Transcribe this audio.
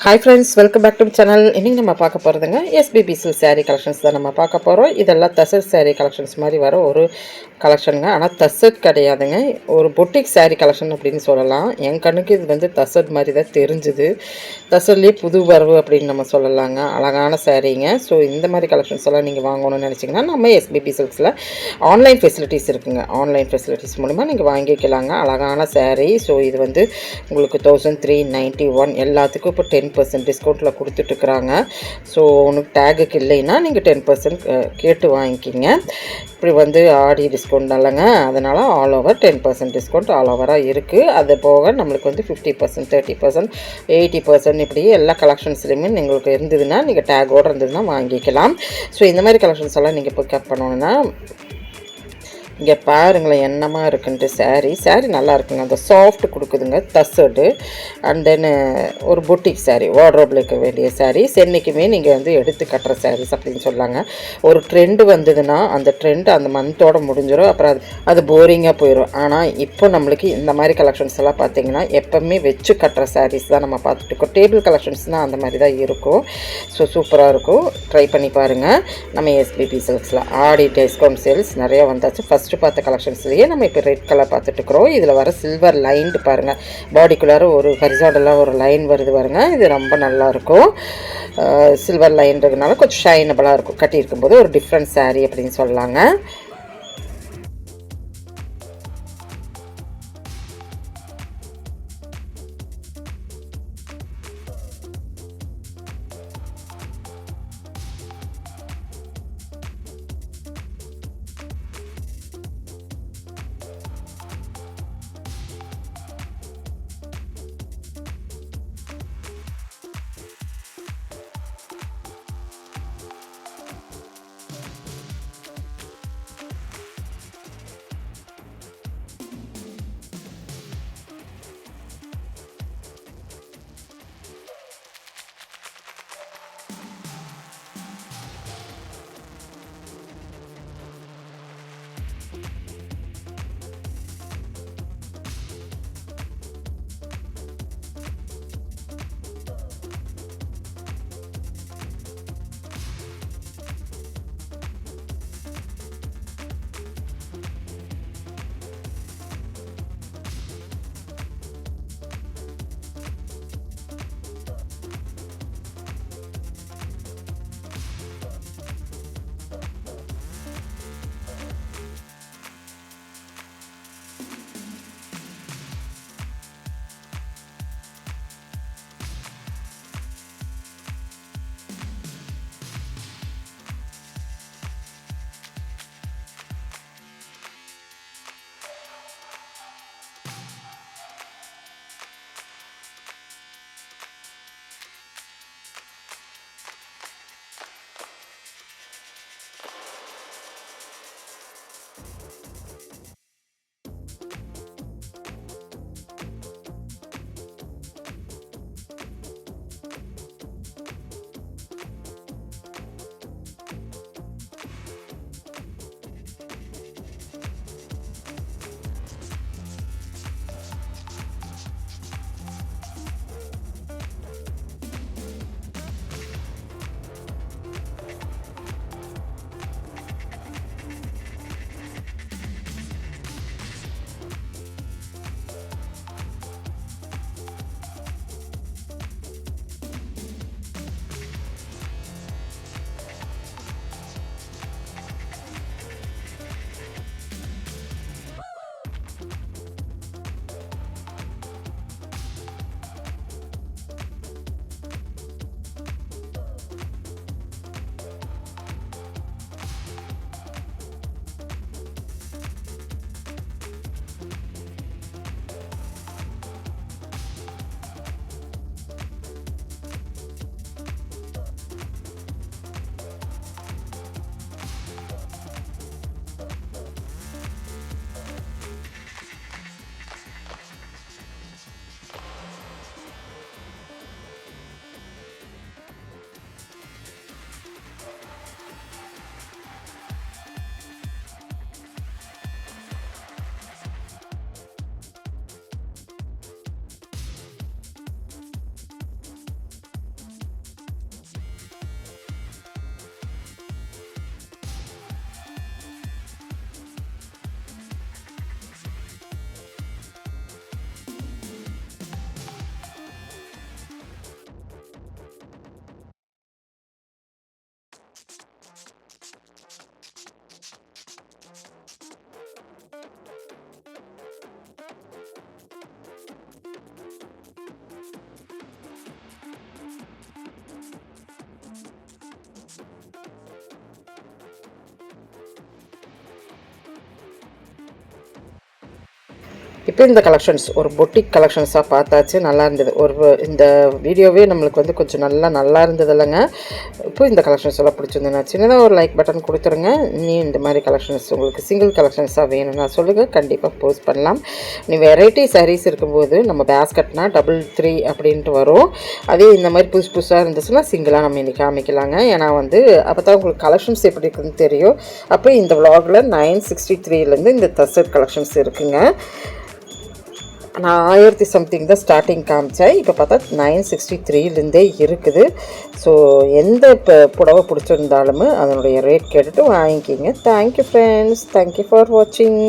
Hi friends, welcome back to channel. இன்றைக்கி நம்ம பார்க்க போகிறதுங்க எஸ்பிபி சில்க் சாரீ கலெக்ஷன்ஸ் தான் நம்ம பார்க்க போகிறோம். இதெல்லாம் தசர் சாரீ கலெக்ஷன்ஸ் மாதிரி வர ஒரு கலெக்ஷனுங்க. ஆனால் தசட் கிடையாதுங்க, ஒரு பொட்டிக் சாரீ கலெக்ஷன் அப்படின்னு சொல்லலாம். என் கண்ணுக்கு இது வந்து தசட் மாதிரி தான் தெரிஞ்சுது. தசர்லேயே புது வரவு அப்படின்னு நம்ம சொல்லலாங்க. அழகான சாரீங்க. ஸோ இந்த மாதிரி கலெக்ஷன்ஸ் எல்லாம் நீங்கள் வாங்கணும்னு நினச்சிங்கன்னா நம்ம எஸ்பிபி சில்க்ஸில் ஆன்லைன் ஃபெசிலிட்டிஸ் இருக்குங்க. ஆன்லைன் ஃபெசிலிட்டிஸ் மூலிமா நீங்கள் வாங்கிக்கலாங்க. அழகான சாரீ. ஸோ இது வந்து உங்களுக்கு 1391 எல்லாத்துக்கும் இப்போ 10% டிஸ்கவுண்ட்டில் கொடுத்துட்ருக்குறாங்க. ஸோ உனக்கு டேகுக்கு இல்லைன்னா நீங்கள் 10% கேட்டு வாங்கிக்கிங்க. இப்படி வந்து ஆடி டிஸ்கவுண்ட் இல்லைங்க, அதனால் ஆல் ஓவர் 10% டிஸ்கவுண்ட் ஆல் ஓவராக இருக்குது. அது போக நம்மளுக்கு வந்து 50%, 30%, 80% இப்படி எல்லா கலெக்ஷன்ஸ்லையுமே உங்களுக்கு இருந்ததுன்னா நீங்கள் டேகோடு இருந்ததுன்னா வாங்கிக்கலாம். ஸோ இந்த மாதிரி கலெக்ஷன்ஸ் எல்லாம் நீங்கள் பிக்கப் பண்ணணுன்னா இங்கே பாருங்களேன் என்னமா இருக்குன்ட்டு. சாரீ நல்லா இருக்குங்க. அந்த சாஃப்ட் கொடுக்குதுங்க தசடு. அண்ட் தென் ஒரு பொட்டிக் சாரீ, வார்ட்ரோபில் இருக்க வேண்டிய சாரீஸ் என்றைக்குமே நீங்கள் வந்து எடுத்து கட்டுற சாரீஸ் அப்படின்னு சொல்லாங்க. ஒரு ட்ரெண்டு வந்ததுன்னா அந்த ட்ரெண்ட் அந்த மந்தோட முடிஞ்சிடும். அப்புறம் அது போரிங்காக போயிடும். ஆனால் இப்போ நம்மளுக்கு இந்த மாதிரி கலெக்ஷன்ஸ் எல்லாம் பார்த்தீங்கன்னா எப்போவுமே வச்சு கட்டுற சாரீஸ் தான் நம்ம பார்த்துட்டு இருக்கோம். டேபிள் கலெக்ஷன்ஸ்னால் அந்த மாதிரி தான் இருக்கும். ஸோ சூப்பராக இருக்கும். ட்ரை பண்ணி பாருங்கள். நம்ம எஸ்பிபி சில்க்ஸில் ஆடி டிஸ்கவுண்ட் சேல்ஸ் நிறையா வந்தாச்சு. ஃபஸ்ட்டு பார்த்த கலெக்ஷன்ஸ்லேயே நம்ம இப்போ ரெட் கலர் பார்த்துட்ருக்குறோம். இதில் வர சில்வர் லைன்டு பாருங்கள், பாடிக்குள்ளார ஒரு ஹரிசாண்டலாக ஒரு லைன் வருது பாருங்கள். இது ரொம்ப நல்லாயிருக்கும். சில்வர் லைன்றதுனால கொஞ்சம் ஷைனபிளாக இருக்கும். கட்டியிருக்கும்போது ஒரு டிஃப்ரெண்ட் சாரீ அப்படின்னு சொல்லலாங்க. இப்போ இந்த கலெக்ஷன்ஸ் ஒரு பொட்டிக் கலெக்ஷன்ஸாக பார்த்தாச்சு, நல்லா இருந்தது. இந்த வீடியோவே நம்மளுக்கு வந்து கொஞ்சம் நல்லா இருந்தது இல்லைங்க. இப்போ இந்த கலெக்ஷன்ஸ் எல்லாம் பிடிச்சிருந்தேன்னா சின்னதாக ஒரு லைக் பட்டன் கொடுத்துருங்க. நீ இந்த மாதிரி கலெக்ஷன்ஸ் உங்களுக்கு சிங்கிள் கலெக்ஷன்ஸாக வேணும்னா சொல்லுங்கள், கண்டிப்பாக போஸ்ட் பண்ணலாம். நீ வெரைட்டி சாரீஸ் இருக்கும்போது நம்ம பேஸ்கட்னா 333 அப்படின்ட்டு வரும். அதே இந்த மாதிரி புதுசாக இருந்துச்சுன்னா சிங்கிளாக நம்ம இன்றைக்கி காமிக்கலாங்க. ஏன்னா வந்து அப்போ தான் உங்களுக்கு கலெக்ஷன்ஸ் எப்படி இருக்குதுன்னு தெரியும். அப்போ இந்த விலாகில் 963லேருந்து இந்த தசர் கலெக்ஷன்ஸ் இருக்குங்க. நான் 1000 சம்திங் தான் ஸ்டார்டிங் காமிச்சேன். இப்போ பார்த்தா 963லேருந்தே இருக்குது. ஸோ எந்த இப்போ புடவை பிடிச்சிருந்தாலுமே அதனுடைய ரேட் கேட்டுட்டு வாங்கிக்கிங்க. தேங்க்யூ ஃப்ரெண்ட்ஸ், தேங்க்யூ ஃபார் வாட்சிங்.